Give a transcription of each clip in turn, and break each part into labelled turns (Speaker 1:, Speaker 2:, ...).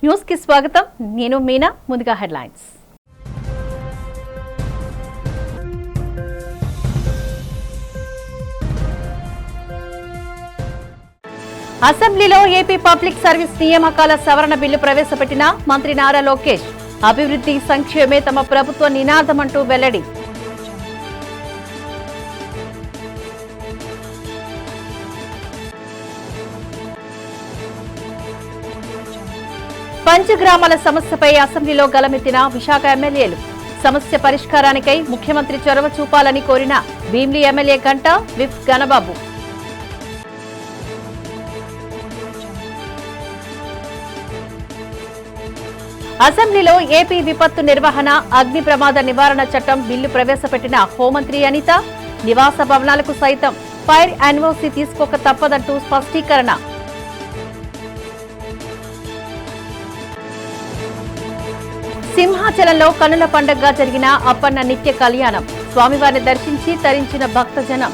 Speaker 1: News కి స్వాగతం. నేను మీనా. ముందుగా హెడ్లైన్స్. అసెంబ్లీలో ఏపీ పబ్లిక్ సర్వీస్ నియామకాల సవరణ బిల్లు ప్రవేశపెట్టిన మంత్రి నారా లోకేష్. అభివృద్ధి సంక్షేమే తమ ప్రభుత్వ నినాదమంటూ వెల్లడి. పంచగ్రామాల సమస్యపై అసెంబ్లీలో గలమెత్తిన విశాఖ ఎమ్మెల్యేలు. సమస్య పరిష్కారానికై ముఖ్యమంత్రి చొరవ చూపాలని కోరిన భీమిలి ఎమ్మెల్యే గంట, విప్ గణబాబు. అసెంబ్లీలో ఏపీ విపత్తు నిర్వహణ, అగ్ని ప్రమాద నివారణ చట్టం బిల్లు ప్రవేశపెట్టిన హోంమంత్రి అనిత. నివాస భవనాలకు సైతం ఫైర్ ఎన్ఓసీ తీసుకోక తప్పదంటూ స్పష్టీకరణ. సింహాచలంలో కనుల పండగగా జరిగిన అప్పన్న నిత్య కళ్యాణం. స్వామివారిని దర్శించి తరించిన భక్తజనం.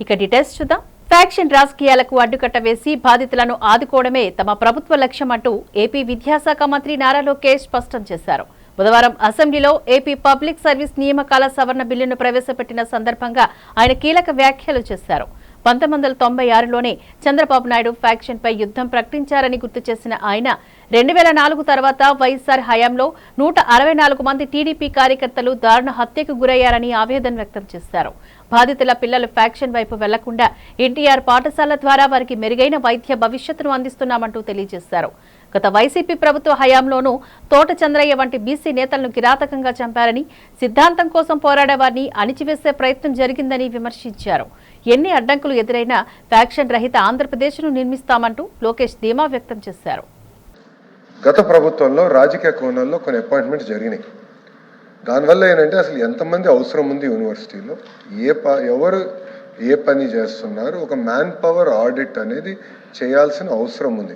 Speaker 1: ఇక డీటెయిల్స్ చూద్దాం. ఫ్యాక్షన్ రాజకీయాలకు అడ్డుకట్ట వేసి బాధితులను ఆదుకోవడమే తమ ప్రభుత్వ లక్ష్యమంటూ ఏపీ విద్యాశాఖ మంత్రి నారా లోకేష్ స్పష్టం చేశారు. బుధవారం అసెంబ్లీలో ఏపీ పబ్లిక్ సర్వీస్ నియామకాల సవరణ బిల్లును ప్రవేశపెట్టిన సందర్భంగా ఆయన కీలక వ్యాఖ్యలు చేశారు. 1996లోనే చంద్రబాబు నాయుడు ఫ్యాక్షన్ పై యుద్ధం ప్రకటించారని గుర్తు చేసిన ఆయన 2004 తర్వాత వైఎస్ఆర్ హయాంలో 164 మంది టీడీపీ కార్యకర్తలు దారుణ హత్యకు గురయ్యారని ఆవేదన వ్యక్తం చేశారు. బాధితుల పిల్లలు ఫ్యాక్షన్ వైపు వెళ్లకుండా ఎన్టీఆర్ పాఠశాల ద్వారా వారికి మెరుగైన వైద్య భవిష్యత్తును అందిస్తున్నామంటూ తెలియజేశారు. గత వైసీపీ ప్రభుత్వ హయాంలోనూ తోట చంద్రయ్య వంటి బీసీ నేతలను కిరాతకంగా చంపారని, సిద్ధాంతం కోసం పోరాడేవారిని అణిచివేసే ప్రయత్నం జరిగిందని విమర్శించారు. ఎన్ని అడ్డంకులు ఎదురైనా ఫ్యాక్షన్ రహిత ఆంధ్రప్రదేశ్ను నిర్మిస్తామంటూ లోకేష్ ధీమా వ్యక్తం చేశారు.
Speaker 2: గత ప్రభుత్వంలో రాజకీయ కోణంలో కొన్ని అపాయింట్మెంట్స్ జరిగినాయి. దానివల్ల ఏంటంటే అసలు ఎంతమంది అవసరం ఉంది యూనివర్సిటీలో, ఎవరు ఏ పని చేస్తున్నారు, ఒక మ్యాన్ పవర్ ఆడిట్ అనేది చేయాల్సిన అవసరం ఉంది.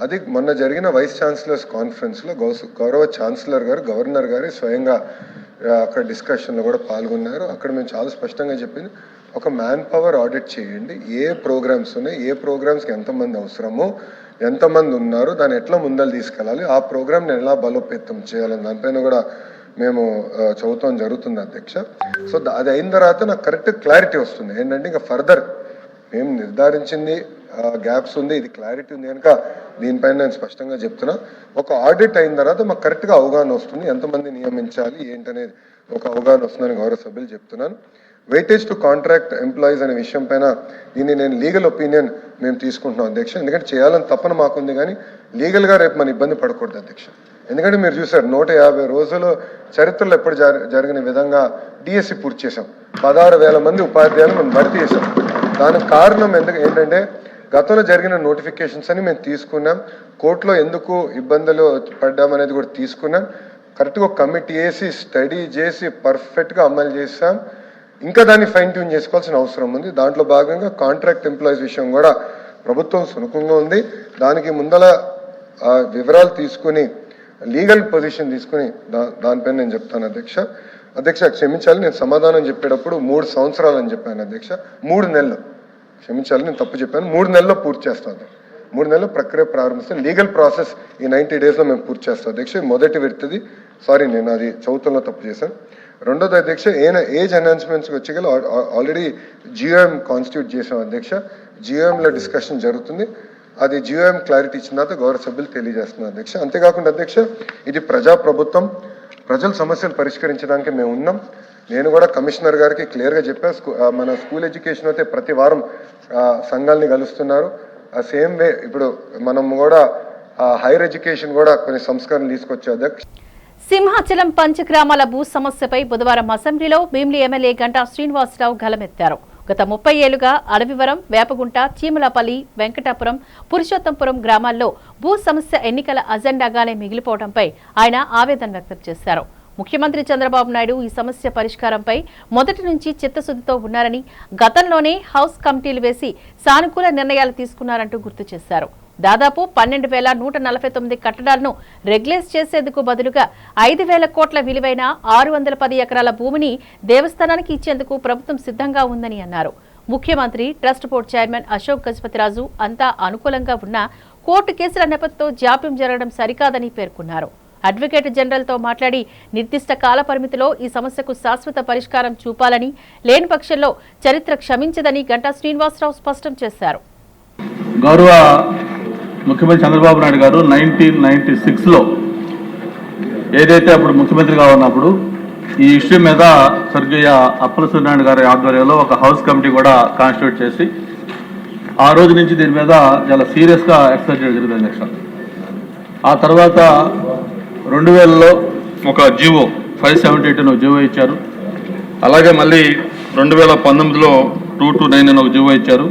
Speaker 2: అది మొన్న జరిగిన వైస్ ఛాన్సలర్స్ కాన్ఫరెన్స్లో గౌరవ ఛాన్సలర్ గారు, గవర్నర్ గారు స్వయంగా అక్కడ డిస్కషన్లో కూడా పాల్గొన్నారు. అక్కడ మేము చాలా స్పష్టంగా చెప్పింది, ఒక మ్యాన్ పవర్ ఆడిట్ చేయండి, ఏ ప్రోగ్రామ్స్ ఉన్నాయి, ఏ ప్రోగ్రామ్స్కి ఎంతమంది అవసరమో, ఎంతమంది ఉన్నారు, దాన్ని ఎట్లా ముందలు తీసుకెళ్ళాలి, ఆ ప్రోగ్రామ్ని ఎలా బలోపేతం చేయాలని దానిపైన కూడా మేము చదువుతాం జరుగుతుంది అధ్యక్ష. సో అది అయిన తర్వాత నాకు కరెక్ట్ క్లారిటీ వస్తుంది. ఏంటంటే ఇంకా ఫర్దర్ మేము నిర్ధారించింది గ్యాప్స్ ఉంది, ఇది క్లారిటీ ఉంది కనుక దీనిపైన నేను స్పష్టంగా చెప్తున్నా. ఒక ఆడిట్ అయిన తర్వాత మాకు కరెక్ట్గా అవగాహన వస్తుంది, ఎంతమంది నియమించాలి ఏంటనేది ఒక అవగాహన వస్తుందని గౌరవ సభ్యులు చెప్తున్నాను. వెయిటేజ్ టు కాంట్రాక్ట్ ఎంప్లాయీస్ అనే విషయం పైన దీన్ని నేను లీగల్ ఒపీనియన్ మేము తీసుకుంటున్నాం అధ్యక్ష. ఎందుకంటే చేయాలని తప్పన మాకుంది, కానీ లీగల్గా రేపు మన ఇబ్బంది పడకూడదు అధ్యక్ష. ఎందుకంటే మీరు చూసారు 150 రోజులు చరిత్రలో ఎప్పుడు జరిగిన విధంగా డిఎస్సి పూర్తి చేశాం. 16,000 మంది ఉపాధ్యాయులు మనం భర్తీ చేశాం. దానికి కారణం ఏంటంటే గతంలో జరిగిన నోటిఫికేషన్స్ అని మేము తీసుకున్నాం, కోర్టులో ఎందుకు ఇబ్బందులు పడ్డామనేది కూడా తీసుకున్నాం. కరెక్ట్గా ఒక కమిటీ వేసి స్టడీ చేసి పర్ఫెక్ట్గా అమలు చేసాం. ఇంకా దాన్ని ఫైన్ ట్యూన్ చేసుకోవాల్సిన అవసరం ఉంది. దాంట్లో భాగంగా కాంట్రాక్ట్ ఎంప్లాయీస్ విషయం కూడా ప్రభుత్వం సునుకంగా ఉంది. దానికి ముందల వివరాలు తీసుకుని లీగల్ పొజిషన్ తీసుకుని దానిపైన నేను చెప్తాను అధ్యక్ష క్షమించాలి, నేను సమాధానం చెప్పేటప్పుడు 3 సంవత్సరాలు అని చెప్పాను అధ్యక్ష. 3 నెలలు క్షమించాలి, నేను తప్పు చెప్పాను. 3 నెలల్లో పూర్తి చేస్తాను. 3 నెలల ప్రక్రియ ప్రారంభిస్తే లీగల్ ప్రాసెస్ ఈ 90 డేస్లో మేము పూర్తి చేస్తాం అధ్యక్ష. మొదటి విడతది, సారీ నేను అది చదువుతంలో తప్పు చేశాను. రెండోది అధ్యక్ష, ఏజ్ ఎన్హాన్స్మెంట్స్కి వచ్చేగల ఆల్రెడీ జియోఎం కాన్స్టిట్యూట్ చేసాం అధ్యక్ష. జియోఎంలో డిస్కషన్ జరుగుతుంది. అది జియోఎం క్లారిటీ ఇచ్చిన తర్వాత గౌరవ సభ్యులు తెలియజేస్తున్నారు అధ్యక్ష. అంతేకాకుండా అధ్యక్ష, ఇది ప్రజాప్రభుత్వం, ప్రజల సమస్యలు పరిష్కరించడానికి మేము ఉన్నాం. నేను కూడా కమిషనర్ గారికి క్లియర్గా చెప్పాను, మన స్కూల్ ఎడ్యుకేషన్ అయితే ప్రతి వారం సంఘాలని కలుస్తున్నారు. ఆ సేమ్ వే ఇప్పుడు మనం కూడా హైయర్ ఎడ్యుకేషన్ కూడా కొన్ని సంస్కరణలు తీసుకొచ్చే అధ్యక్ష.
Speaker 1: సింహాచలం పంచగ్రామాల భూ సమస్యపై బుధవారం అసెంబ్లీలో భీమిలి ఎమ్మెల్యే గంటా శ్రీనివాసరావు గలమెత్తారు. గత 30 ఏళ్లుగా అడవివరం, వేపగుంట, చీమలపల్లి, వెంకటాపురం, పురుషోత్తంపురం గ్రామాల్లో భూ సమస్య ఎన్నికల అజెండాగానే మిగిలిపోవడంపై ఆయన ఆవేదన వ్యక్తం చేశారు. ముఖ్యమంత్రి చంద్రబాబు నాయుడు ఈ సమస్య పరిష్కారంపై మొదటి నుంచి చిత్తశుద్ధితో ఉన్నారని, గతంలోనే హౌస్ కమిటీలు వేసి సానుకూల నిర్ణయాలు తీసుకున్నారంటూ గుర్తు చేశారు. దాదాపు 12,149 కట్టడాలను రెగ్యులైజ్ చేసేందుకు బదులుగా 5,000 కోట్ల విలువైన 610 ఎకరాల భూమిని దేవస్థానానికి ఇచ్చేందుకు ప్రభుత్వం సిద్ధంగా ఉందని అన్నారు. ముఖ్యమంత్రి, trust board chairman Ashok Gajapathiraju అంతా అనుకూలంగా ఉన్నా కోర్టు కేసుల నెపంతో జాప్యం జరగడం సరికాదని పేర్కొన్నారు. అడ్వకేట్ జనరల్తో మాట్లాడి నిర్దిష్ట కాల పరిమితిలో ఈ సమస్యకు శాశ్వత పరిష్కారం చూపాలని, లేని పక్షంలో చరిత్ర క్షమించదని గంటా శ్రీనివాసరావు స్పష్టం చేశారు.
Speaker 3: గౌరవ ముఖ్యమంత్రి చంద్రబాబు నాయుడు గారు 1996లో ఏదైతే అప్పుడు ముఖ్యమంత్రిగా ఉన్నప్పుడు ఈ ఇష్యూ మీద స్వర్గీయ అప్పల సూర్యనారాయణ గారి ఆధ్వర్యంలో ఒక హౌస్ కమిటీ కూడా కాన్స్టిట్యూట్ చేసి ఆ రోజు నుంచి దీని మీద చాలా సీరియస్గా ఎక్సర్సైజ్ చేయడం జరిగింది అధ్యక్ష. ఆ తర్వాత 2000లో ఒక జివో 578 జివో ఇచ్చారు. అలాగే మళ్ళీ 2019లో 229 అని ఒక జివో ఇచ్చారు.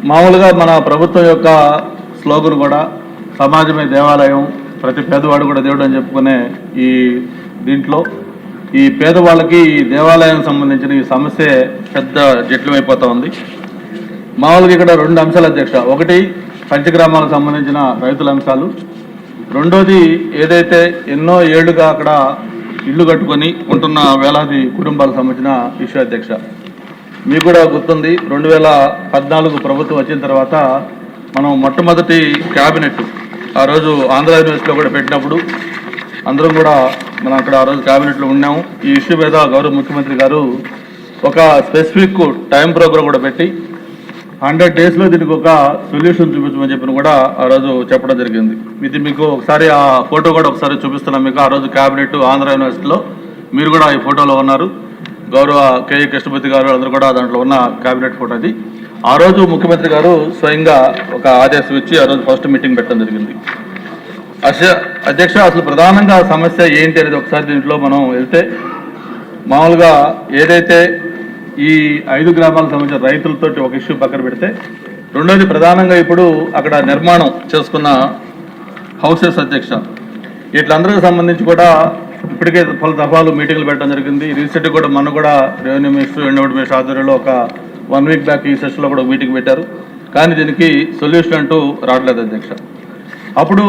Speaker 3: మామూలుగా మన ప్రభుత్వం యొక్క స్లోగన్ కూడా సమాజమే దేవాలయం, ప్రతి పేదవాడు కూడా దేవుడు అని చెప్పుకునే ఈ దీంట్లో ఈ పేదవాళ్ళకి ఈ దేవాలయం సంబంధించిన ఈ సమస్య పెద్ద జటిలమైపోతూ ఉంది. మామూలుగా ఇక్కడ 2 అంశాలు అధ్యక్ష. ఒకటి పంచగ్రామాలకు సంబంధించిన రైతుల అంశాలు, రెండోది ఏదైతే ఎన్నో ఏళ్లుగా అక్కడ ఇల్లు కట్టుకొని ఉంటున్న వేలాది కుటుంబాలకు సంబంధించిన ఇష్యూ అధ్యక్ష. మీకు కూడా గుర్తుంది, 2014 ప్రభుత్వం వచ్చిన తర్వాత మనం మొట్టమొదటి క్యాబినెట్ ఆ రోజు ఆంధ్ర యూనివర్సిటీలో కూడా పెట్టినప్పుడు అందరం కూడా మనం అక్కడ ఆ రోజు క్యాబినెట్లో ఉన్నాము. ఈ ఇష్యూ మీద గౌరవ ముఖ్యమంత్రి గారు ఒక స్పెసిఫిక్ టైం ప్రోగ్రామ్ కూడా పెట్టి 100 డేస్లో దీనికి ఒక సొల్యూషన్ చూపించమని చెప్పిన కూడా ఆ రోజు చెప్పడం జరిగింది. ఇది మీకు ఒకసారి ఆ ఫోటో కూడా ఒకసారి చూపిస్తున్నాం మీకు. ఆ రోజు క్యాబినెట్ ఆంధ్ర యూనివర్సిటీలో మీరు కూడా ఈ ఫోటోలో ఉన్నారు. గౌరవ కేఈ కృష్ణపతి గారు అందరూ కూడా దాంట్లో ఉన్న క్యాబినెట్ ఫోటో అది. ఆ రోజు ముఖ్యమంత్రి గారు స్వయంగా ఒక ఆదేశం ఇచ్చి ఆ రోజు ఫస్ట్ మీటింగ్ పెట్టడం జరిగింది. అధ్యక్ష, అసలు ప్రధానంగా సమస్య ఏంటి అనేది ఒకసారి దీంట్లో మనం వెళ్తే, మామూలుగా ఏదైతే ఈ 5 గ్రామాలకు సంబంధించిన రైతులతోటి ఒక ఇష్యూ పక్కన పెడితే, రెండోది ప్రధానంగా ఇప్పుడు అక్కడ నిర్మాణం చేసుకున్న హౌసెస్ అధ్యక్ష, వీటిలందరికీ సంబంధించి కూడా ఇప్పటికే పలు దఫాలు మీటింగ్లు పెట్టడం జరిగింది. రీసెంట్గా కూడా మన కూడా రెవెన్యూ మినిస్టర్, ఎండోమెంట్ మినిస్టర్ ఆధ్వర్యంలో ఒక 1 వీక్ బ్యాక్ ఈ సెషన్లో కూడా మీటింగ్ పెట్టారు. కానీ దీనికి సొల్యూషన్ అంటూ రావట్లేదు అధ్యక్ష. అప్పుడు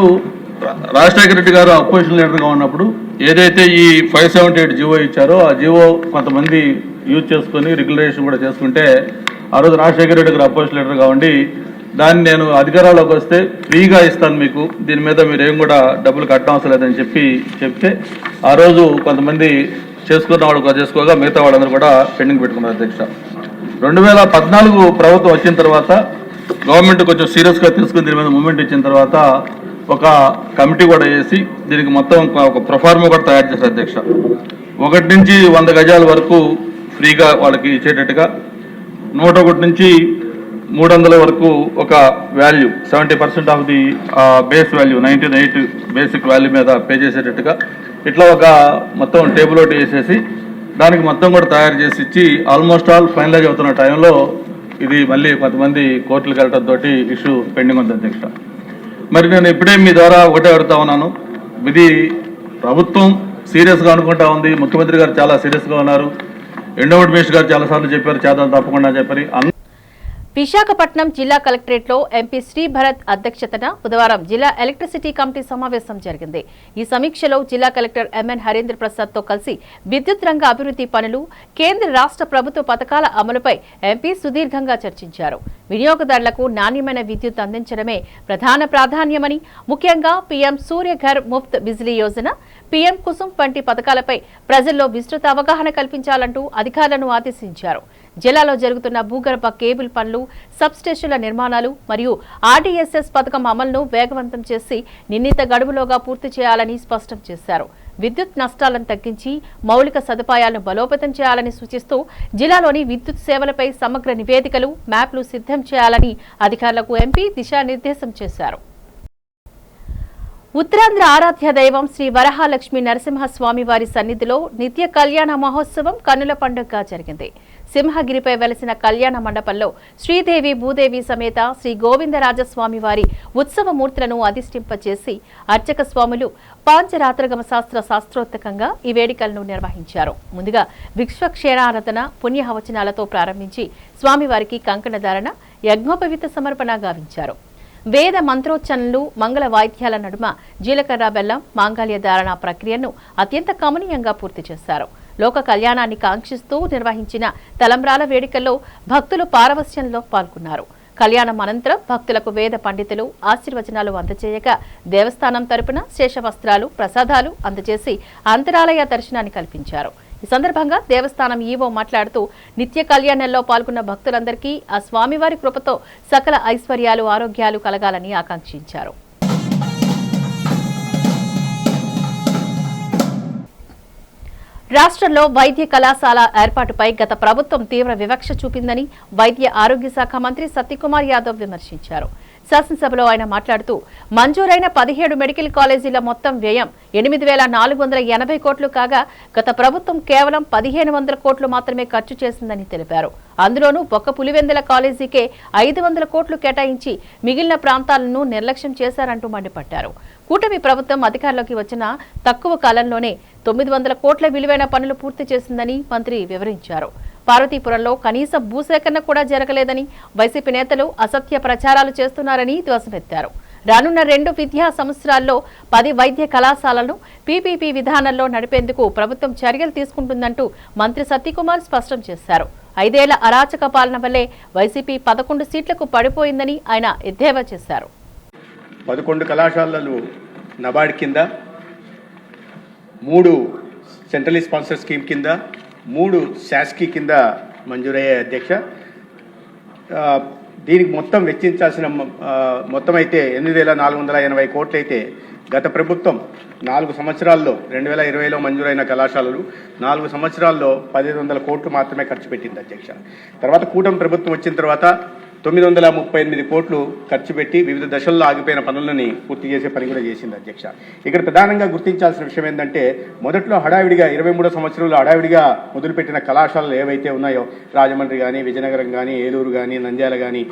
Speaker 3: రాజశేఖర రెడ్డి గారు అపోజిషన్ లీడర్గా ఉన్నప్పుడు ఏదైతే ఈ 578 జివో ఇచ్చారో ఆ జివో కొంతమంది యూజ్ చేసుకొని రెగ్యులేషన్ కూడా చేసుకుంటే, ఆ రోజు రాజశేఖర రెడ్డి గారు అపోజిషన్ లీడర్గా ఉండి దాన్ని నేను అధికారంలోకి వస్తే ఫ్రీగా ఇస్తాను మీకు, దీని మీద మీరు ఏం కూడా డబ్బులు కట్టనవసరం లేదని చెప్తే ఆ రోజు కొంతమంది చేసుకున్న వాళ్ళు చేసుకోగా మిగతా వాళ్ళందరూ కూడా పెండింగ్ పెట్టుకున్నారు అధ్యక్ష. 2014 ప్రభుత్వం వచ్చిన తర్వాత గవర్నమెంట్ కొంచెం సీరియస్గా తీసుకుని దీని మీద మూమెంట్ ఇచ్చిన తర్వాత ఒక కమిటీ కూడా వేసి దీనికి మొత్తం ఒక ప్రొఫార్మా కూడా తయారు చేశారు అధ్యక్ష. 1 నుంచి 100 గజాల వరకు ఫ్రీగా వాళ్ళకి ఇచ్చేటట్టుగా, 101 నుంచి 300 వరకు ఒక value 70% of the base value 98 basic value మీద పే చేసేటట్టుగా ఇట్లా ఒక మొత్తం టేబుల్ ఒకటి వేసేసి దానికి మొత్తం కూడా తయారు చేసి ఇచ్చి ఆల్మోస్ట్ ఆల్ ఫైనలైజ్ అవుతున్న టైంలో ఇది మళ్ళీ కొంతమంది కోర్టులకు వెళ్ళడంతో ఇష్యూ పెండింగ్ ఉంది అధ్యక్ష. మరి నేను ఇప్పుడే మీ ద్వారా ఒకటే అడుగుతా ఉన్నాను, ఇది ప్రభుత్వం సీరియస్గా అనుకుంటా ఉంది, ముఖ్యమంత్రి గారు చాలా సీరియస్గా ఉన్నారు, ఎండోమెంట్ మినిస్టర్ గారు చాలాసార్లు చెప్పారు చేద్దాం తప్పకుండా చెప్పారు.
Speaker 1: విశాఖపట్నం జిల్లా కలెక్టరేట్లో ఎంపీ శ్రీ భరత్ అధ్యక్షతన బుధవారం జిల్లా ఎలక్ట్రిసిటీ కమిటీ సమావేశం జరిగింది. ఈ సమీక్షలో జిల్లా కలెక్టర్ ఎంఎన్ హరేంద్ర ప్రసాద్ తో కలిసి విద్యుత్ రంగ అభివృద్ధి పనులు, కేంద్ర రాష్ట్ర ప్రభుత్వ పథకాల అమలుపై ఎంపీ సుదీర్ఘంగా చర్చించారు. వినియోగదారులకు నాణ్యమైన విద్యుత్ అందించడమే ప్రధాన ప్రాధాన్యమని, ముఖ్యంగా పీఎం సూర్యఘర్ ముఫ్త్ బిజిలీ యోజన, పీఎం కుసుమ్ వంటి పథకాలపై ప్రజల్లో విస్తృత అవగాహన కల్పించాలంటూ అధికారులను ఆదేశించారు. జిల్లాలో జరుగుతున్న భూగర్భ కేబుల్ పనులు, సబ్స్టేషన్ల నిర్మాణాలు మరియు ఆర్డీఎస్ఎస్ పథకం అమలును వేగవంతం చేసి నిర్ణీత గడువులోగా పూర్తి చేయాలని స్పష్టం చేశారు. విద్యుత్ నష్టాలను తగ్గించి మౌలిక సదుపాయాలను బలోపేతం చేయాలని సూచిస్తూ జిల్లాలోని విద్యుత్ సేవలపై సమగ్ర నివేదికలు, మ్యాప్లు సిద్ధం చేయాలని అధికారులకు ఎంపీ దిశానిర్దేశం చేశారు. ఉత్తరాంధ్ర ఆరాధ్య దైవం శ్రీ వరహాలక్ష్మి నరసింహస్వామి వారి సన్నిధిలో నిత్య కళ్యాణ మహోత్సవం కన్నుల పండుగగా జరిగింది. సింహగిరిపై వెలసిన కళ్యాణ మండపంలో శ్రీదేవి భూదేవి సమేత శ్రీ గోవిందరాజస్వామి వారి ఉత్సవమూర్తులను అధిష్ఠింపచేసి అర్చక స్వాములు పాంచరాత్రగమ శాస్త్రోక్తంగా ఈ వేడుకలను నిర్వహించారు. ముందుగా విశ్వక్షేణారాధన, పుణ్యహవచనాలతో ప్రారంభించి స్వామివారికి కంకణధారణ, యజ్ఞోపవీత సమర్పణ గావించారు. వేద మంత్రోచ్చరణలు, మంగళ వాయిద్యాల నడుమ జీలకర్ర బెల్లం మాంగళ్య ధారణ ప్రక్రియను అత్యంత కమనీయంగా పూర్తి చేశారు. లోక కళ్యాణాన్ని కాంక్షిస్తూ నిర్వహించిన తలంబ్రాల వేడుకల్లో భక్తులు పారవస్యంలో పాల్గొన్నారు. కళ్యాణం అనంతరం భక్తులకు వేద పండితులు ఆశీర్వచనాలు అందజేయగా దేవస్థానం తరపున శేషవస్త్రాలు ప్రసాదాలు అందజేసి అంతరాలయ దర్శనాన్ని కల్పించారు. ఈ సందర్భంగా దేవస్థానం ఈవో మాట్లాడుతూ నిత్య కళ్యాణంలో పాల్గొన్న భక్తులందరికీ ఆ స్వామివారి కృపతో సకల ఐశ్వర్యాలు ఆరోగ్యాలు కలగాలని ఆకాంక్షించారు. రాష్ట్రంలో వైద్య కళాశాల ఏర్పాటుపై గత ప్రభుత్వం తీవ్ర వివక్ష చూపిందని వైద్య ఆరోగ్య శాఖ మంత్రి సత్యకుమార్ యాదవ్ విమర్శించారు. శాసనసభలో ఆయన మాట్లాడుతూ మంజూరైన 17 మెడికల్ కాలేజీల మొత్తం వ్యయం 8,480 కోట్లు కాగా గత ప్రభుత్వం కేవలం 1,500 కోట్లు మాత్రమే ఖర్చు చేసిందని తెలిపారు. అందులోనూ ఒక్క పులివెందుల కాలేజీకే 500 కోట్లు కేటాయించి మిగిలిన ప్రాంతాలను నిర్లక్ష్యం చేశారంటూ మండిపడ్డారు. కూటమి ప్రభుత్వం అధికారంలోకి వచ్చిన తక్కువ కాలంలోనే 900 కోట్ల విలువైన పనులు పూర్తి చేసిందని మంత్రి వివరించారు. పార్వతీపురంలో కనీస భూసేకరణ కూడా జరగలేదని వైసీపీ నేతలు అసత్య ప్రచారాలు చేస్తున్నారని ధ్వజమెత్తారు. రానున్న 2 విద్యా సంవత్సరాల్లో 10 వైద్య కళాశాలలను పీపీపీ విధానంలో నడిపేందుకు ప్రభుత్వం చర్యలు తీసుకుంటుందంటూ మంత్రి సత్యకుమార్ స్పష్టం చేశారు. 5 ఏళ్ల అరాచక పాలన వల్లే వైసీపీ 11 సీట్లకు పడిపోయిందని ఆయన ఎద్దేవా చేశారు.
Speaker 4: 11 కళాశాలలు నబార్డ్ కింద, 3 సెంట్రల్ స్పాన్సర్ స్కీమ్ కింద, 3 శాస్కీ కింద మంజూరయ్యే అధ్యక్ష. దీనికి మొత్తం వెచ్చించాల్సిన మొత్తం అయితే 8,480 కోట్లు అయితే గత ప్రభుత్వం 4 సంవత్సరాల్లో 2020లో మంజూరైన కళాశాలలు 4 సంవత్సరాల్లో 1,500 కోట్లు మాత్రమే ఖర్చు పెట్టింది అధ్యక్ష. తర్వాత కూటమి ప్రభుత్వం వచ్చిన తర్వాత 938 కోట్లు ఖర్చు పెట్టి వివిధ దశల్లో ఆగిపోయిన పనులని పూర్తి చేసే పని కూడా చేసింది అధ్యక్ష. ఇక్కడ ప్రధానంగా గుర్తించాల్సిన విషయం ఏంటంటే మొదట్లో హడావిడిగా 23 సంవత్సరాలు హడావిడిగా మొదలుపెట్టిన కళాశాలలు ఏవైతే ఉన్నాయో రాజమండ్రి కానీ, విజయనగరం కానీ, ఏలూరు కానీ, నంద్యాల కానీ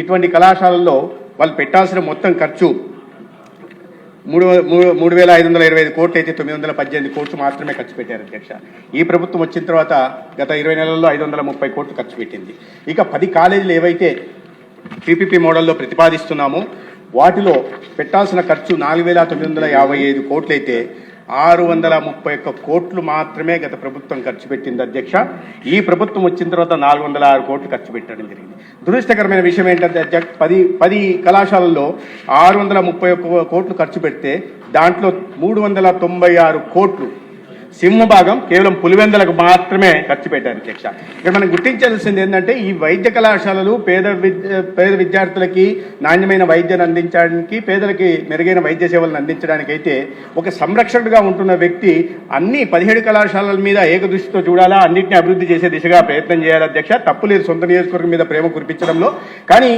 Speaker 4: ఇటువంటి కళాశాలల్లో వాళ్ళు పెట్టాల్సిన మొత్తం ఖర్చు 3,525 కోట్లు అయితే 918 కోట్లు మాత్రమే ఖర్చు పెట్టారు అధ్యక్ష. ఈ ప్రభుత్వం వచ్చిన తర్వాత గత 20 నెలల్లో 530 కోట్లు ఖర్చు పెట్టింది. ఇక 10 కాలేజీలు ఏవైతే పీపీపీ మోడల్లో ప్రతిపాదిస్తున్నామో వాటిలో పెట్టాల్సిన ఖర్చు 4,955 కోట్లు అయితే 631 కోట్లు మాత్రమే గత ప్రభుత్వం ఖర్చు పెట్టింది అధ్యక్ష. ఈ ప్రభుత్వం వచ్చిన తర్వాత 406 కోట్లు ఖర్చు పెట్టడం జరిగింది. దురదృష్టకరమైన విషయం ఏంటంటే అధ్యక్ష, 10 కళాశాలల్లో 631 కోట్లు ఖర్చు పెడితే దాంట్లో 396 కోట్లు సింహభాగం కేవలం పులివెందులకు మాత్రమే ఖర్చు పెట్టారు అధ్యక్ష. ఇక్కడ మనం గుర్తించాల్సింది ఏంటంటే ఈ వైద్య కళాశాలలు పేద విద్యార్థులకి నాణ్యమైన వైద్యాన్ని అందించడానికి, పేదలకి మెరుగైన వైద్య సేవలను అందించడానికి అయితే ఒక సంరక్షకుడిగా ఉంటున్న వ్యక్తి అన్ని 17 కళాశాలల మీద ఏకదృష్టితో చూడాలా, అన్నింటినీ అభివృద్ధి చేసే దిశగా ప్రయత్నం చేయాలి అధ్యక్ష. తప్పులేదు సొంత నియోజకవర్గం మీద ప్రేమ కురిపించడంలో. కానీ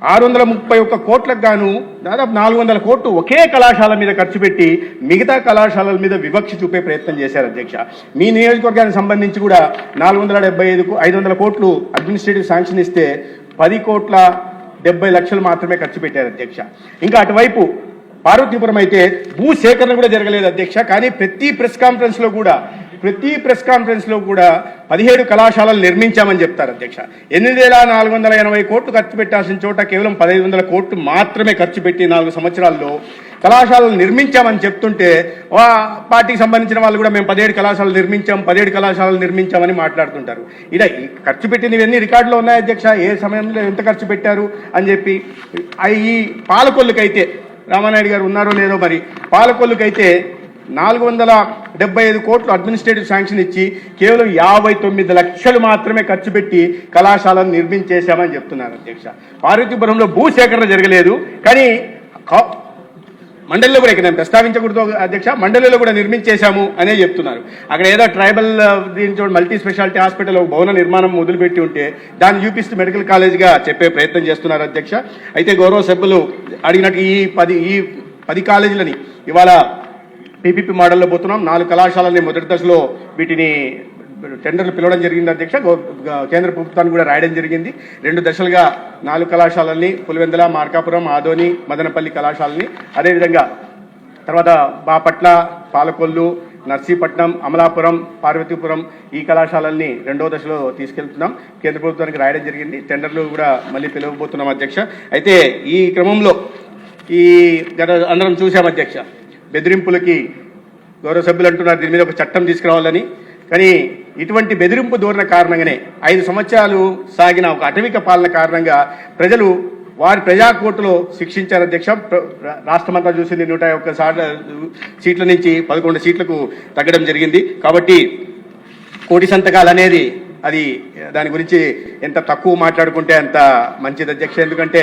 Speaker 4: 631 కోట్లకు గాను దాదాపు 400 కోట్లు ఒకే కళాశాల మీద ఖర్చు పెట్టి మిగతా కళాశాలల మీద వివక్ష చూపే ప్రయత్నం చేశారు అధ్యక్ష. మీ నియోజకవర్గానికి సంబంధించి కూడా 500 కోట్లు అడ్మినిస్ట్రేటివ్ శాంక్షన్ ఇస్తే 10,70,00,000 మాత్రమే ఖర్చు పెట్టారు అధ్యక్ష. ఇంకా అటువైపు పార్వతీపురం అయితే భూ సేకరణ కూడా జరగలేదు అధ్యక్ష. కానీ ప్రతి ప్రెస్ కాన్ఫరెన్స్ లో కూడా 17 కళాశాలలు నిర్మించామని చెప్తారు అధ్యక్ష. 8,480 కోట్లు ఖర్చు పెట్టాల్సిన చోట కేవలం 1,500 కోట్లు మాత్రమే ఖర్చు పెట్టి 4 సంవత్సరాల్లో కళాశాలలు నిర్మించామని చెప్తుంటే పార్టీకి సంబంధించిన వాళ్ళు కూడా మేము 17 కళాశాలలు నిర్మించామని మాట్లాడుతుంటారు. ఇలా ఖర్చు పెట్టినవన్నీ రికార్డులో ఉన్నాయి అధ్యక్ష. ఏ సమయంలో ఎంత ఖర్చు పెట్టారు అని చెప్పి. ఈ పాలకొల్లుకైతే రామానాయుడు గారు ఉన్నారో లేదో మరి, పాలకొల్లుకైతే 475 కోట్లు అడ్మినిస్ట్రేటివ్ శాంక్షన్ ఇచ్చి కేవలం 59 లక్షలు మాత్రమే ఖర్చు పెట్టి కళాశాలను నిర్మించేశామని చెప్తున్నారు అధ్యక్ష. పార్వతీపురంలో భూసేకరణ జరగలేదు, కానీ మండలిలో కూడా, ఇక్కడ నేను ప్రస్తావించకూడదు అధ్యక్ష, మండలిలో కూడా నిర్మించేశాము అనే చెప్తున్నారు. అక్కడ ఏదో ట్రైబల్ దీంతో మల్టీ స్పెషాలిటీ హాస్పిటల్ భవన నిర్మాణం మొదలుపెట్టి ఉంటే దాన్ని చూపిస్తూ మెడికల్ కాలేజ్గా చెప్పే ప్రయత్నం చేస్తున్నారు అధ్యక్ష. అయితే గౌరవ సభ్యులు అడిగినట్టు ఈ 10 కాలేజీలని ఇవాళ పీపీపీ మోడల్లో పోతున్నాం. 4 కళాశాలని మొదటి దశలో వీటిని టెండర్లు పిలవడం జరిగింది అధ్యక్ష. కేంద్ర ప్రభుత్వాన్ని కూడా రాయడం జరిగింది. 2 దశలుగా 4 కళాశాలల్ని పులివెందుల, మార్కాపురం, ఆదోని, మదనపల్లి కళాశాలని, అదేవిధంగా తర్వాత బాపట్ల, పాలకొల్లు, నర్సీపట్నం, అమలాపురం, పార్వతీపురం ఈ కళాశాలల్ని 2వ దశలో తీసుకెళ్తున్నాం. కేంద్ర ప్రభుత్వానికి రాయడం జరిగింది. టెండర్లు కూడా మళ్ళీ పిలవబోతున్నాం అధ్యక్ష. అయితే ఈ క్రమంలో అందరం చూసాం అధ్యక్ష, బెదిరింపులకి గౌరవ సభ్యులు అంటున్నారు దీని మీద ఒక చట్టం తీసుకురావాలని. కానీ ఇటువంటి బెదిరింపు ధోరణి కారణంగానే 5 సంవత్సరాలు సాగిన ఒక అటవిక పాలన కారణంగా ప్రజలు వారి ప్రజా కోర్టులో శిక్షించారు అధ్యక్ష. రాష్ట్రమంతా చూసింది 101 సీట్ల నుంచి 11 సీట్లకు తగ్గడం జరిగింది. కాబట్టి కోటి సంతకాలు అనేది అది దాని గురించి ఎంత తక్కువ మాట్లాడుకుంటే అంత మంచిది అధ్యక్ష. ఎందుకంటే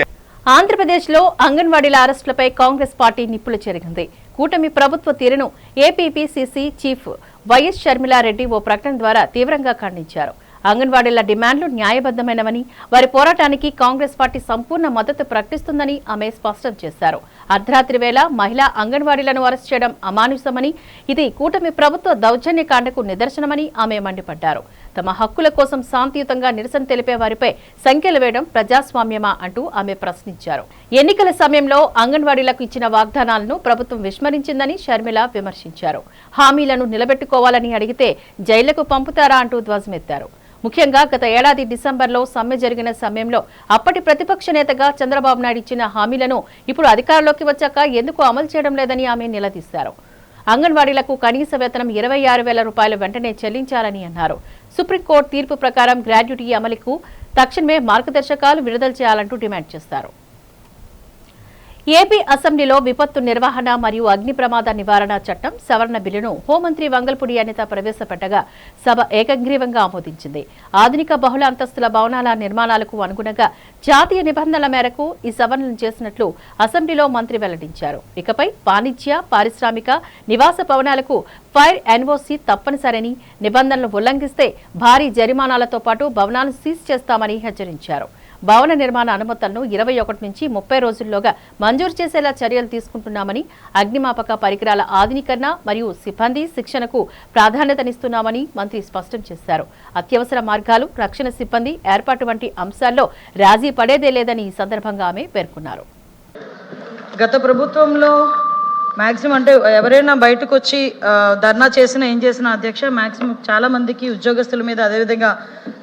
Speaker 1: ఆంధ్రప్రదేశ్లో అంగన్వాడీల అరెస్టులపై కాంగ్రెస్ పార్టీ నిప్పులు చెరిగింది. కూటమి ప్రభుత్వ తీరును ఏపీపీసీసీ చీఫ్ వైఎస్ షర్మిలారెడ్డి ఓ ప్రకటన ద్వారా తీవ్రంగా ఖండించారు. అంగన్వాడీల డిమాండ్లు న్యాయబద్దమైనవని, వారి పోరాటానికి కాంగ్రెస్ పార్టీ సంపూర్ణ మద్దతు ప్రకటిస్తుందని ఆమె స్పష్టం చేశారు. అర్ధరాత్రి వేళ మహిళా అంగన్వాడీలను అరెస్ట్ చేయడం అమానుషమని, ఇది కూటమి ప్రభుత్వ దౌర్జన్యకాండకు నిదర్శనమని ఆమె మండిపడ్డారు. తమ హక్కుల కోసం శాంతియుతంగా నిరసన తెలిపే వారిపై సంఖ్యలు వేయడం ప్రజాస్వామ్యమా అంటూ ఆమె ప్రశ్నించారు. ఎన్నికల సమయంలో అంగన్వాడీలకు ఇచ్చిన వాగ్దానాలను ప్రభుత్వం విస్మరించిందని షర్మిల విమర్శించారు. హామీలను నిలబెట్టుకోవాలని అడిగితే జైళ్లకు పంపుతారా అంటూ ధ్వజమెత్తారు. ముఖ్యంగా గత ఏడాది డిసెంబర్లో సమ్మె జరిగిన సమయంలో అప్పటి ప్రతిపక్ష నేతగా చంద్రబాబు నాయుడు ఇచ్చిన హామీలను ఇప్పుడు అధికారంలోకి వచ్చాక ఎందుకు అమలు చేయడం లేదని ఆమె నిలదీశారు. అంగన్వాడీలకు కనీస వేతనం 26,000 రూపాయలు వెంటనే చెల్లించాలని అన్నారు. సుప్రీంకోర్టు తీర్పు ప్రకారం గ్రాడ్యుటీ అమలుకు తక్షణమే మార్గదర్శకాలు విడుదల చేయాలంటూ డిమాండ్ చేశారు. ఏపీ అసెంబ్లీలో విపత్తు నిర్వహణ మరియు అగ్ని ప్రమాద నివారణ చట్టం సవరణ బిల్లును హోంమంత్రి వంగల్పూడి అనిత ప్రవేశపెట్టగా సభ ఏకగ్రీవంగా ఆమోదించింది. ఆధునిక బహుళ అంతస్తుల భవనాల నిర్మాణాలకు అనుగుణంగా జాతీయ నిబంధనల మేరకు ఈ సవరణలు చేసినట్లు అసెంబ్లీలో మంత్రి వెల్లడించారు. ఇకపై వాణిజ్య, పారిశ్రామిక, నివాస భవనాలకు ఫైర్ ఎన్ఓసీ తప్పనిసరని, నిబంధనలు ఉల్లంఘిస్తే భారీ జరిమానాలతో పాటు భవనాలను సీజ్ చేస్తామని హెచ్చరించారు. భవన నిర్మాణ అనుమతులను 21 నుంచి 30 రోజుల్లోగా మంజూరు చేసేలా చర్యలు తీసుకుంటున్నామని, అగ్నిమాపక పరికరాల ఆధునీకరణ మరియు సిబ్బంది శిక్షణకు ప్రాధాన్యతనిస్తున్నామని మంత్రి స్పష్టం చేశారు. అత్యవసర మార్గాలు, రక్షణ సిబ్బంది ఏర్పాటు వంటి అంశాల్లో రాజీ పడేదే లేదని ఈ సందర్భంగా ఆమె పేర్కొన్నారు.
Speaker 5: గత ప్రభుత్వంలో మ్యాక్సిమం అంటే ఎవరైనా బయటకు వచ్చి ధర్నా చేసినా ఏం చేసినా అధ్యక్ష మ్యాక్సిమం చాలా మందికి ఉద్యోగస్తుల మీద, అదేవిధంగా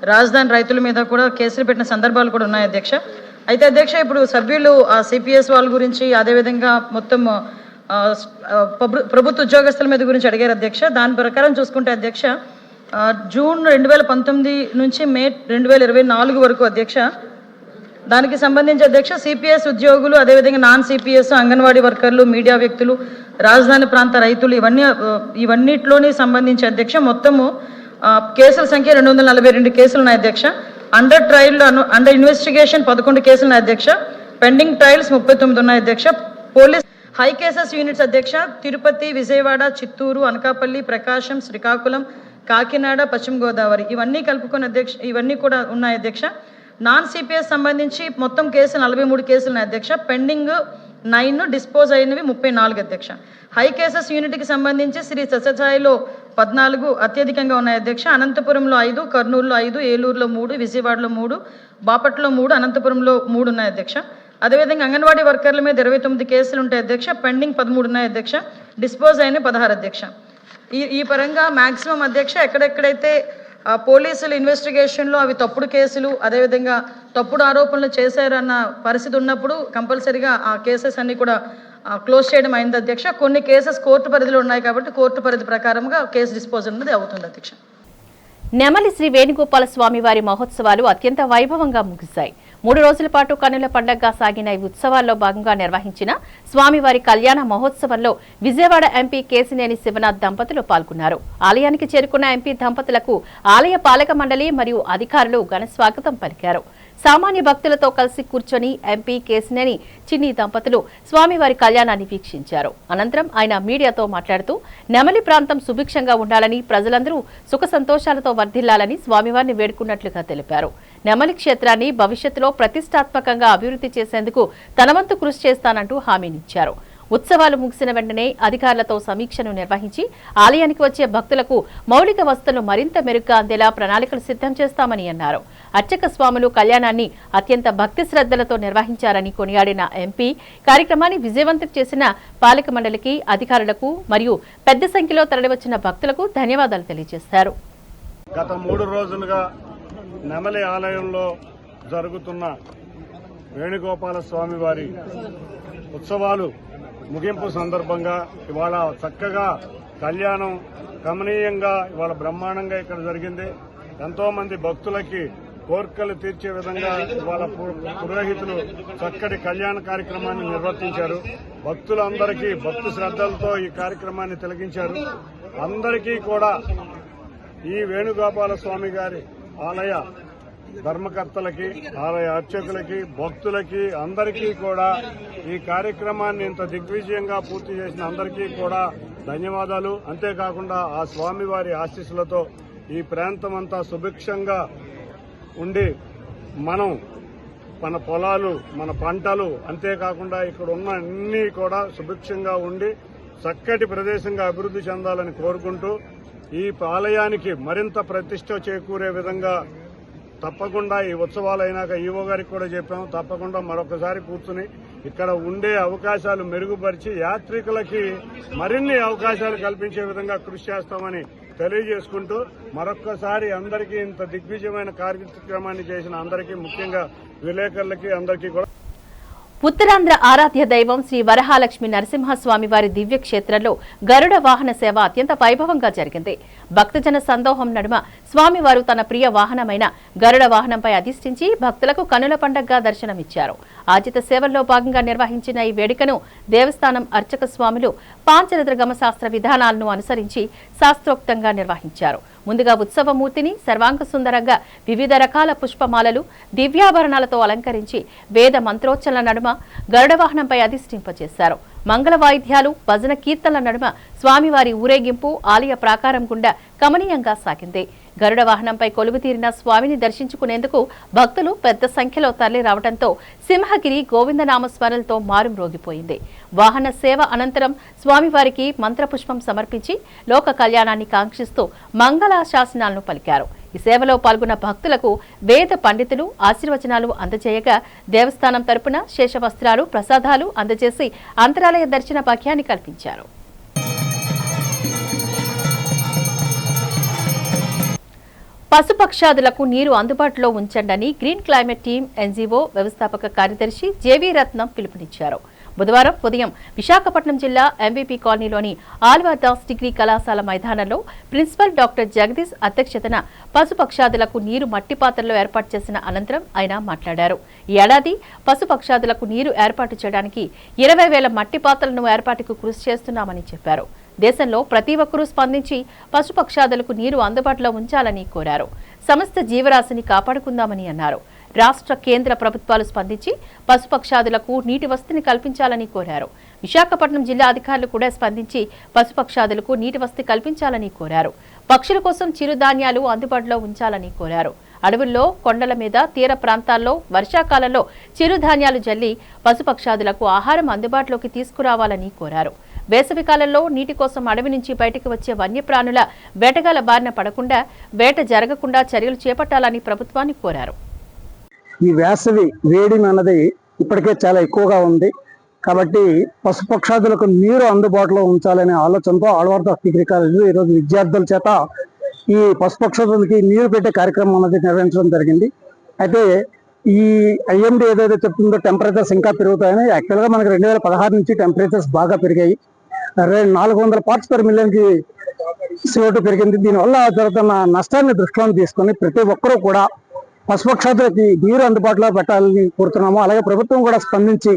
Speaker 5: రాజధాని రైతుల మీద కూడా కేసులు పెట్టిన సందర్భాలు కూడా ఉన్నాయి అధ్యక్ష. అయితే అధ్యక్ష ఇప్పుడు సభ్యులు సిపిఎస్ వాళ్ళ గురించి, అదేవిధంగా మొత్తం ప్రభుత్వ ఉద్యోగస్తుల మీద గురించి అడిగారు అధ్యక్ష. దాని ప్రకారం చూసుకుంటే అధ్యక్ష జూన్ 2019 నుంచి మే 2024 వరకు అధ్యక్ష దానికి సంబంధించి అధ్యక్ష సిపిఎస్ ఉద్యోగులు, అదేవిధంగా నాన్ సిపిఎస్, అంగన్వాడీ వర్కర్లు, మీడియా వ్యక్తులు, రాజధాని ప్రాంత రైతులు ఇవన్నిట్లోని సంబంధించి అధ్యక్ష మొత్తము కేసుల సంఖ్య 242 కేసులు ఉన్నాయి అధ్యక్ష. అండర్ ట్రయల్, అండర్ ఇన్వెస్టిగేషన్ 11 కేసులు ఉన్నాయి అధ్యక్ష. పెండింగ్ ట్రయల్స్ 39 ఉన్నాయి అధ్యక్ష. పోలీస్ హై కేసెస్ యూనిట్స్ అధ్యక్ష తిరుపతి, విజయవాడ, చిత్తూరు, అనకాపల్లి, ప్రకాశం, శ్రీకాకుళం, కాకినాడ, పశ్చిమ గోదావరి ఇవన్నీ కలుపుకొని అధ్యక్ష ఇవన్నీ కూడా ఉన్నాయి అధ్యక్ష. నాన్ సిపిఎస్ సంబంధించి మొత్తం కేసులు 43 కేసులు ఉన్నాయి అధ్యక్ష. పెండింగ్ 9, డిస్పోజ్ అయినవి 34 అధ్యక్ష. హై కేసెస్ యూనిట్కి సంబంధించి శ్రీ సత్యసాయిలో 14 అత్యధికంగా ఉన్నాయి అధ్యక్ష. అనంతపురంలో 5, కర్నూలులో 5, ఏలూరులో 3, విజయవాడలో 3, బాపట్లలో 3, అనంతపురంలో 3 ఉన్నాయి అధ్యక్ష. అదేవిధంగా అంగన్వాడీ వర్కర్ల మీద 29 కేసులు ఉంటాయి అధ్యక్ష. పెండింగ్ 13 ఉన్నాయి అధ్యక్ష. డిస్పోజ్ అయిన 16 అధ్యక్ష. ఈ పరంగా మ్యాక్సిమం అధ్యక్ష ఎక్కడెక్కడైతే పోలీసులు ఇన్వెస్టిగేషన్లో అవి తప్పుడు కేసులు, అదేవిధంగా తప్పుడు ఆరోపణలు చేశారన్న పరిస్థితి ఉన్నప్పుడు కంపల్సరీగా ఆ కేసెస్ అన్ని కూడా క్లోజ్ చేయడం అయింది అధ్యక్ష. కొన్ని కేసెస్ కోర్టు పరిధిలో ఉన్నాయి కాబట్టి కోర్టు పరిధి ప్రకారంగా కేసు డిస్పోజల్ అనేది అవుతుంది అధ్యక్ష.
Speaker 1: నెమలి శ్రీ వేణుగోపాల స్వామి వారి మహోత్సవాలు అత్యంత వైభవంగా ముగిశాయి. 3 రోజుల పాటు కన్నుల పండగగా సాగిన ఈ ఉత్సవాల్లో భాగంగా నిర్వహించిన స్వామివారి కళ్యాణ మహోత్సవంలో విజయవాడ ఎంపీ కేసినేని శివనాథ్ దంపతులు పాల్గొన్నారు. ఆలయానికి చేరుకున్న ఎంపీ దంపతులకు ఆలయ పాలక మండలి మరియు అధికారులు ఘన స్వాగతం పలికారు. సామాన్య భక్తులతో కలిసి కూర్చొని ఎంపీ కేసినేని చిన్ని దంపతులు స్వామివారి కళ్యాణాన్ని వీక్షించారు. అనంతరం ఆయన మీడియాతో మాట్లాడుతూ నెమలి ప్రాంతం సుభిక్షంగా ఉండాలని, ప్రజలందరూ సుఖ సంతోషాలతో వర్ధిల్లాలని స్వామివారిని వేడుకున్నట్లుగా తెలిపారు. నెమలి క్షేత్రాన్ని భవిష్యత్తులో ప్రతిష్టాత్మకంగా అభివృద్ధి చేసేందుకు తన వంతు కృషి చేస్తానంటూ హామీనిచ్చారు. ఉత్సవాలు ముగిసిన వెంటనే అధికారులతో సమీక్షను నిర్వహించి ఆలయానికి వచ్చే భక్తులకు మౌలిక వసతులు మరింత మెరుగ్గా అందేలా ప్రణాళికలు సిద్ధం చేస్తామని అన్నారు. అర్చక స్వాములు కళ్యాణాన్ని అత్యంత భక్తి శ్రద్ధలతో నిర్వహించారని కొనియాడిన ఎంపీ కార్యక్రమాన్ని విజయవంతం చేసిన పాలక మండలికి, అధికారులకు మరియు పెద్ద సంఖ్యలో తరలివచ్చిన భక్తులకు ధన్యవాదాలు తెలియజేశారు.
Speaker 6: గత 3 రోజులుగా నెమలి ఆలయంలో జరుగుతున్న వేణుగోపాల స్వామి వారి ఉత్సవాలు ముగింపు సందర్భంగా ఇవాళ చక్కగా కళ్యాణం గమనీయంగా ఇవాళ బ్రహ్మాండంగా ఇక్కడ జరిగింది. ఎంతో మంది భక్తులకి కోర్కెలు తీర్చే విధంగా ఇవాళ పురోహితులు చక్కటి కళ్యాణ కార్యక్రమాన్ని నిర్వర్తించారు. భక్తులందరికీ భక్తి శ్రద్ధలతో ఈ కార్యక్రమాన్ని తిలకించారు. అందరికీ కూడా ఈ వేణుగోపాల స్వామి గారి ఆలయ ధర్మకర్తలకి, ఆలయ అర్చకులకి, భక్తులకి అందరికీ కూడా ఈ కార్యక్రమాన్ని ఇంత దిగ్విజయంగా పూర్తి చేసిన అందరికీ కూడా ధన్యవాదాలు. అంతేకాకుండా ఆ స్వామివారి ఆశీస్సులతో ఈ ప్రాంతం అంతా సుభిక్షంగా ఉండి మన పొలాలు, మన పంటలు, అంతేకాకుండా ఇక్కడ ఉన్న అన్ని కూడా సుభిక్షంగా ఉండి చక్కటి ప్రదేశంగా అభివృద్ధి చెందాలని కోరుకుంటూ ఈ ఆలయానికి మరింత ప్రతిష్ట చేకూరే విధంగా తప్పకుండా ఈ ఉత్సవాలు అయినాక ఈవో గారికి కూడా చెప్పాము, తప్పకుండా మరొకసారి కూర్చుని ఇక్కడ ఉండే అవకాశాలు మెరుగుపరిచి యాత్రికులకి మరిన్ని అవకాశాలు కల్పించే విధంగా కృషి చేస్తామని తెలియజేసుకుంటూ మరొక్కసారి అందరికీ ఇంత దిగ్విజయమైన కార్యక్రమాన్ని చేసిన అందరికీ, ముఖ్యంగా విలేకరులకి అందరికీ కూడా
Speaker 1: ఉత్తరాంధ్ర ఆరాధ్య దైవం శ్రీ వరహాలక్ష్మి నరసింహస్వామి వారి దివ్య క్షేత్రంలో గరుడ వాహన సేవ అత్యంత వైభవంగా జరిగింది. భక్తజన సందోహం నడుమ స్వామివారు తన ప్రియ వాహనమైన గరుడ వాహనంపై అధిష్ఠించి భక్తులకు కనుల పండగగా దర్శనమిచ్చారు. ఆజిత సేవల్లో భాగంగా నిర్వహించిన ఈ వేడుకను దేవస్థానం అర్చక స్వాములు పాంచరద్ర గమశాస్త్ర విధానాలను అనుసరించి శాస్త్రోక్తంగా నిర్వహించారు. ముందుగా ఉత్సవమూర్తిని సర్వాంగ సుందరంగా వివిధ రకాల పుష్పమాలలు, దివ్యాభరణాలతో అలంకరించి వేద మంత్రోచ్చల నడుమ గరుడ వాహనంపై అధిష్ఠింపచేశారు. మంగళ వాయిద్యాలు, భజన కీర్తనల నడుమ స్వామివారి ఊరేగింపు ఆలయ ప్రాకారం గుండా కమనీయంగా సాగింది. గరుడ వాహనంపై కొలువుతీరిన స్వామిని దర్శించుకునేందుకు భక్తులు పెద్ద సంఖ్యలో తరలి రావడంతో సింహగిరి గోవిందనామస్మరణలతో మారుమ్రోగిపోయింది. వాహన సేవ అనంతరం స్వామివారికి మంత్రపుష్పం సమర్పించి లోక కళ్యాణాన్ని కాంక్షిస్తూ మంగళాశాసనాలను పలికారు. ఈ సేవలో పాల్గొన్న భక్తులకు వేద పండితులు ఆశీర్వచనాలు అందజేయగా దేవస్థానం తరపున శేషవస్త్రాలు, ప్రసాదాలు అందజేసి అంతరాలయ దర్శన భాగ్యాన్ని కల్పించారు. పశుపక్షాదులకు నీరు అందుబాటులో ఉంచండని గ్రీన్ క్లైమేట్ టీం ఎన్జీఓ వ్యవస్థాపక కార్యదర్శి జేవీ రత్నం పిలుపునిచ్చారు. బుధవారం ఉదయం విశాఖపట్నం జిల్లా ఎంవీపీ కాలనీలోని ఆల్వార్ దాస్ డిగ్రీ కళాశాల మైదానంలో ప్రిన్సిపల్ డాక్టర్ జగదీష్ అధ్యక్షతన పశుపక్షాదులకు నీరు మట్టి పాత్రలో ఏర్పాటు చేసిన అనంతరం ఆయన మాట్లాడారు. ఈ ఏడాది పశుపక్షాదులకు నీరు ఏర్పాటు చేయడానికి 20,000 మట్టి పాత్రలను ఏర్పాటుకు కృషి చేస్తున్నామని చెప్పారు. దేశంలో ప్రతి ఒక్కరూ స్పందించి పశుపక్షాదులకు నీరు అందుబాటులో ఉంచాలని కోరారు. సమస్త జీవరాశిని కాపాడుకుందామని అన్నారు. రాష్ట్ర, కేంద్ర ప్రభుత్వాలు స్పందించి పశుపక్షాదులకు నీటి వసతిని కల్పించాలని కోరారు. విశాఖపట్నం జిల్లా అధికారులు కూడా స్పందించి పశుపక్షాదులకు నీటి వసతి కల్పించాలని కోరారు. పక్షుల కోసం చిరుధాన్యాలు అందుబాటులో ఉంచాలని కోరారు. అడవుల్లో, కొండల మీద, తీర ప్రాంతాల్లో వర్షాకాలంలో చిరుధాన్యాలు జల్లి పశుపక్షాదులకు ఆహారం అందుబాటులోకి తీసుకురావాలని కోరారు. వేసవికాలంలో నీటి కోసం అడవి నుంచి బయటకు వచ్చే వన్యప్రాణుల వేటగాల బారిన పడకుండా, వేట జరగకుండా చర్యలు చేపట్టాలని ప్రభుత్వాన్ని కోరారు.
Speaker 7: ఈ వేసవి వేడి అన్నది ఇప్పటికే చాలా ఎక్కువగా ఉంది కాబట్టి పశుపక్షాదులకు నీరు అందుబాటులో ఉంచాలనే ఆలోచనతో ఆళ్వార్ దాస్ డిగ్రీ కాలేజీలో ఈరోజు విద్యార్థుల చేత ఈ పశుపక్షాదులకి నీరు పెట్టే కార్యక్రమం అనేది నిర్వహించడం జరిగింది. అయితే ఈ ఐఎండీ ఏదైతే చెప్తుందో టెంపరేచర్స్ ఇంకా పెరుగుతాయని, యాక్చువల్గా మనకి 2016 నుంచి టెంపరేచర్స్ బాగా పెరిగాయి. 400 పార్ట్స్ పర్ మిలియన్కి CO2 పెరిగింది. దీనివల్ల జరుగుతున్న నష్టాన్ని దృష్టిలో తీసుకొని ప్రతి ఒక్కరూ కూడా పశుపక్షాదులకి నీరు అందుబాటులో పెట్టాలని కోరుతున్నాము. అలాగే ప్రభుత్వం కూడా స్పందించి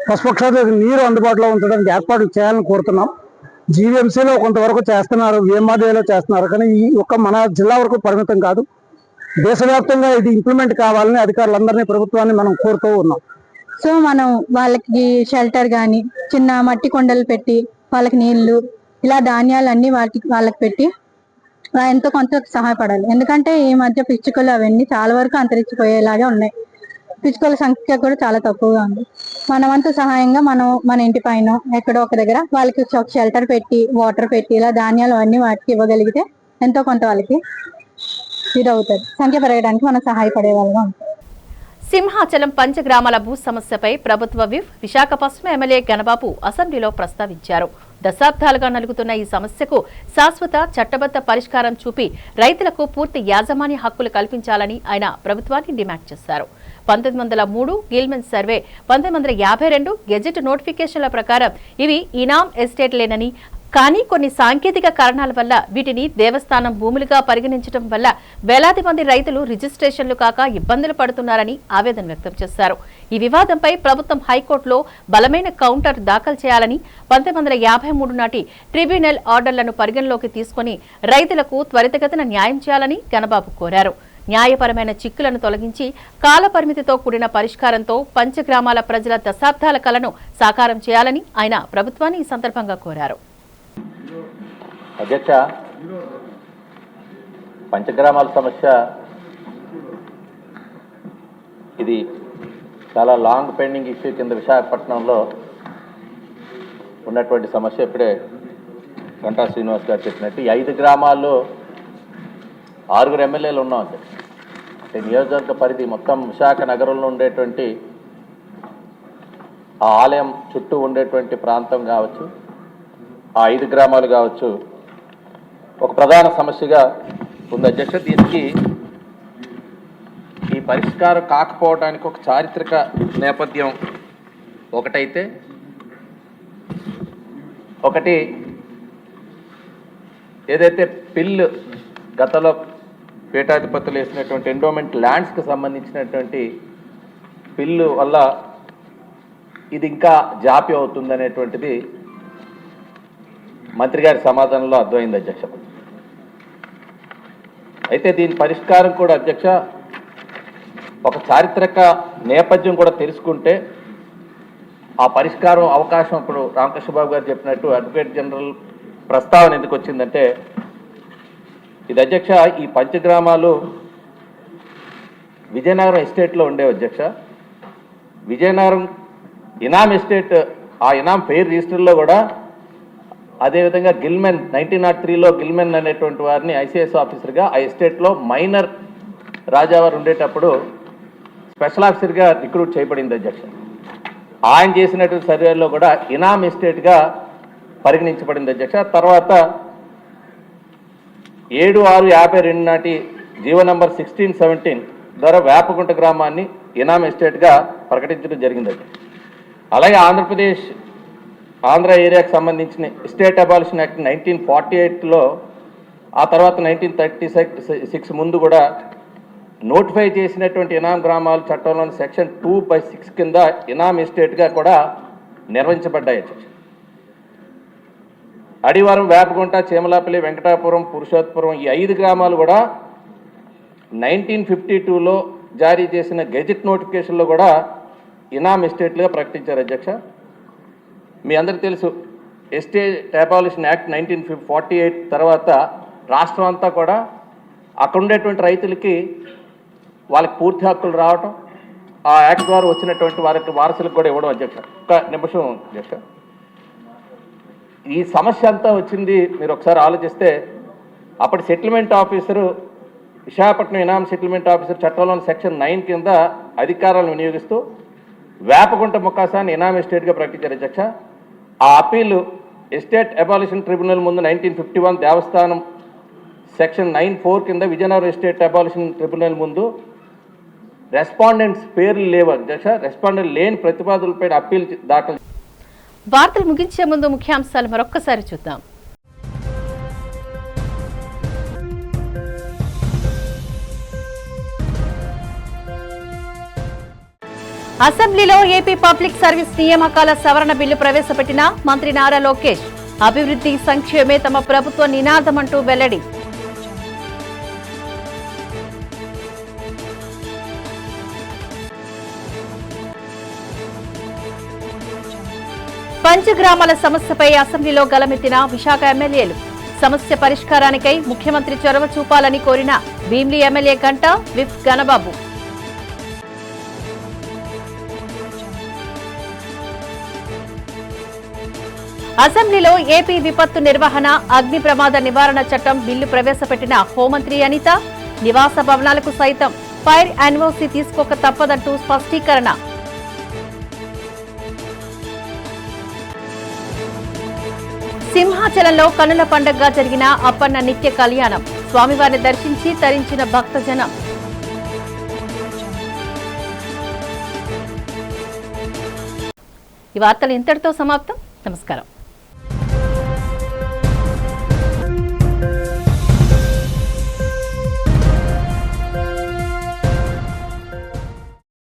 Speaker 7: పశుపక్షాదులకు నీరు అందుబాటులో ఉంచడానికి ఏర్పాట్లు చేయాలని కోరుతున్నాం. జీవీఎంసీలో కొంతవరకు చేస్తున్నారు, VMRDలో చేస్తున్నారు, కానీ ఈ ఒక్క మన జిల్లా వరకు పరిమితం కాదు. దేశవ్యాప్తంగా ఇది ఇంప్లిమెంట్ కావాలని అధికారులందరినీ, ప్రభుత్వాన్ని మనం కోరుతూ ఉన్నాం.
Speaker 8: సో మనం వాళ్ళకి షెల్టర్ కానీ చిన్న మట్టి కొండలు పెట్టి వాళ్ళకి నీళ్లు, ఇలా ధాన్యాలు అన్ని వాళ్ళకి పెట్టి ఎంతో కొంత సహాయపడాలి. ఎందుకంటే ఈ మధ్య పిచ్చుకలు అవన్నీ చాలా వరకు అంతరించిపోయేలాగా ఉన్నాయి. పిచ్చుకల సంఖ్య కూడా చాలా తక్కువగా ఉంది. మనమంతా సహాయంగా మనం మన ఇంటి పైన ఎక్కడో ఒక దగ్గర వాళ్ళకి షెల్టర్ పెట్టి, వాటర్ పెట్టి, ఇలా ధాన్యాలు అన్ని వాటికి ఇవ్వగలిగితే ఎంతో కొంత వాళ్ళకి ఇదవుతుంది. సంఖ్య పెరగడానికి మనం సహాయపడే వాళ్ళగా ఉంటాం.
Speaker 1: సింహాచలం పంచగ్రామాల భూ సమస్యపై ప్రభుత్వ విప్ విశాఖ పశ్చిమ ఎమ్మెల్యే గణబాబు అసెంబ్లీలో ప్రస్తావించారు. దశాబ్దాలుగా నలుగుతున్న ఈ సమస్యకు శాశ్వత చట్టబద్ధ పరిష్కారం చూపి రైతులకు పూర్తి యాజమాన్య హక్కులు కల్పించాలని ఆయన ప్రభుత్వాన్ని డిమాండ్ చేశారు. 1903 గిల్మెన్ సర్వే 1952 గెజెట్ నోటిఫికేషన్ల ప్రకారం ఇవి ఇనాం ఎస్టేట్లేనని, కానీ కొన్ని సాంకేతిక కారణాల వల్ల వీటిని దేవస్థానం భూములుగా పరిగణించడం వల్ల వేలాది మంది రైతులు రిజిస్ట్రేషన్లు కాక ఇబ్బందులు పడుతున్నారని ఆవేదన వ్యక్తం చేశారు. ఈ వివాదంపై ప్రభుత్వం హైకోర్టులో బలమైన కౌంటర్ దాఖలు చేయాలని 1953 నాటి ట్రిబ్యునల్ ఆర్డర్లను పరిగణలోకి తీసుకుని రైతులకు త్వరితగతిన న్యాయం చేయాలని గణబాబు కోరారు. న్యాయపరమైన చిక్కులను తొలగించి కాలపరిమితితో కూడిన పరిష్కారంతో పంచగ్రామాల ప్రజల దశాబ్దాల కలను సాకారం చేయాలని ఆయన ప్రభుత్వాన్ని ఈ సందర్భంగా కోరారు.
Speaker 9: అధ్యక్ష, పంచగ్రామాల సమస్య ఇది చాలా లాంగ్ పెండింగ్ ఇష్యూ కింద విశాఖపట్నంలో ఉన్నటువంటి సమస్య. ఇప్పుడే గంటా శ్రీనివాస్ గారు చెప్పినట్టు ఈ 5 గ్రామాల్లో 6 ఎమ్మెల్యేలు ఉన్నాం అధ్యక్ష. అంటే నియోజకవర్గ పరిధి మొత్తం విశాఖ నగరంలో ఉండేటువంటి ఆ ఆలయం చుట్టూ ఉండేటువంటి ప్రాంతం కావచ్చు, ఆ 5 గ్రామాలు కావచ్చు, ఒక ప్రధాన సమస్యగా ఉంది అధ్యక్ష. దీనికి ఈ పరిష్కారం కాకపోవడానికి ఒక చారిత్రక నేపథ్యం ఒకటైతే, ఒకటి ఏదైతే పిల్ గతంలో పీఠాధిపతులు వేసినటువంటి ఎండోమెంట్ ల్యాండ్స్కి సంబంధించినటువంటి పిల్లు వల్ల ఇది ఇంకా జాప్యం అవుతుందనేటువంటిది మంత్రి గారి సమాధానంలో అర్థమైంది అధ్యక్ష. అయితే దీని పరిష్కారం కూడా అధ్యక్ష ఒక చారిత్రక నేపథ్యం కూడా తెలుసుకుంటే ఆ పరిష్కారం అవకాశం ఇప్పుడు రామకృష్ణబాబు గారు చెప్పినట్టు అడ్వకేట్ జనరల్ ప్రస్తావన ఎందుకు వచ్చిందంటే, ఇది అధ్యక్ష ఈ పంచగ్రామాలు విజయనగరం ఎస్టేట్లో ఉండేవి అధ్యక్ష. విజయనగరం ఇనాం ఎస్టేట్, ఆ ఇనాం పేరు రిజిస్టర్లో కూడా అదేవిధంగా గిల్మెన్ 1903లో గిల్మెన్ అనేటువంటి వారిని ఐసీఎస్ ఆఫీసర్గా ఆ ఎస్టేట్లో మైనర్ రాజావారు ఉండేటప్పుడు స్పెషల్ ఆఫీసర్గా రిక్రూట్ చేయబడింది అధ్యక్ష. ఆయన చేసినటువంటి సర్వేలో కూడా ఇనాం ఎస్టేట్గా పరిగణించబడింది అధ్యక్ష. తర్వాత 7/6/52 నాటి జీవో నంబర్ 1617 ద్వారా వేపగుంట గ్రామాన్ని ఇనాం ఎస్టేట్గా ప్రకటించడం జరిగింది అధ్యక్ష. అలాగే ఆంధ్ర ఏరియాకి సంబంధించిన స్టేట్ అబాలిషన్ యాక్ట్ 1948లో, ఆ తర్వాత 1936 ముందు కూడా నోటిఫై చేసినటువంటి ఇనాం గ్రామాల చట్టంలోని సెక్షన్ 2/6 కింద ఇనాం ఎస్టేట్గా కూడా నిర్వహించబడ్డాయి. అడివారం, వేపగుంట, చీమలాపల్లి, వెంకటాపురం, పురుషోత్తపురం ఈ 5 గ్రామాలు కూడా 1952లో జారీ చేసిన గెజెట్ నోటిఫికేషన్లో కూడా ఇనాం ఎస్టేట్లుగా ప్రకటించారు అధ్యక్ష. మీ అందరికీ తెలుసు, ఎస్టేట్ అబాలిషన్ యాక్ట్ 1948 తర్వాత రాష్ట్రం అంతా కూడా అక్కడ ఉండేటువంటి రైతులకి వాళ్ళకి పూర్తి హక్కులు రావటం, ఆ యాక్ట్ ద్వారా వచ్చినటువంటి వారికి వారసులకు కూడా ఇవ్వడం అధ్యక్ష. ఒక నిమిషం అధ్యక్ష, ఈ సమస్య అంతా వచ్చింది మీరు ఒకసారి ఆలోచిస్తే, అప్పటి సెటిల్మెంట్ ఆఫీసరు విశాఖపట్నం ఇనాం సెటిల్మెంట్ ఆఫీసర్ చట్టంలోని సెక్షన్ 9 కింద అధికారాలను వినియోగిస్తూ వేపగుంట ముక్కాసాన్ని ఇనాం ఎస్టేట్గా ప్రకటించారు అధ్యక్ష. ఆ అప్పీలు ఎస్టేట్ అబాలిషన్ ట్రిబ్యునల్ ముందు 1951 దేవస్థానం సెక్షన్ 9(4) కింద విజయనగరం ఎస్టేట్ అబాలిషన్ ట్రిబ్యునల్ ముందు రెస్పాండెంట్స్ పేర్లు లేవు అధ్యక్ష. రెస్పాండెంట్ లేని ప్రతిపాదనలపై అప్పీల్ దాఖలు.
Speaker 1: వార్తలు ముగించే ముందు ముఖ్యాంశాలు మరొక్కసారి చూద్దాం. అసెంబ్లీలో ఏపీ పబ్లిక్ సర్వీస్ నియామకాల సవరణ బిల్లు ప్రవేశపెట్టిన మంత్రి నారా లోకేష్. అభివృద్ధి సంక్షేమే తమ ప్రభుత్వ నినాదమంటూ వెల్లడి. పంచగ్రామాల సమస్యపై అసెంబ్లీలో గలమెత్తిన విశాఖ ఎమ్మెల్యేలు. సమస్య పరిష్కారానికై ముఖ్యమంత్రి చొరవ చూపాలని కోరిన భీమిలి ఎమ్మెల్యే గంటా, విప్ గణబాబు. అసెంబ్లీలో ఏపీ విపత్తు నిర్వహణ, అగ్ని ప్రమాద నివారణ చట్టం బిల్లు ప్రవేశపెట్టిన హోంమంత్రి అనిత. నివాస భవనాలకు సైతం ఫైర్ ఎన్ఓసీ తీసుకోక తప్పదంటూ స్పష్టీకరణ. సింహాచలంలో కన్నుల పండుగగా జరిగిన అప్పన్న నిత్య కళ్యాణం. స్వామివారిని దర్శించి తరించిన భక్తజనం. ఈ వార్తలు ఇంతటితో సమాప్తం. నమస్కారం.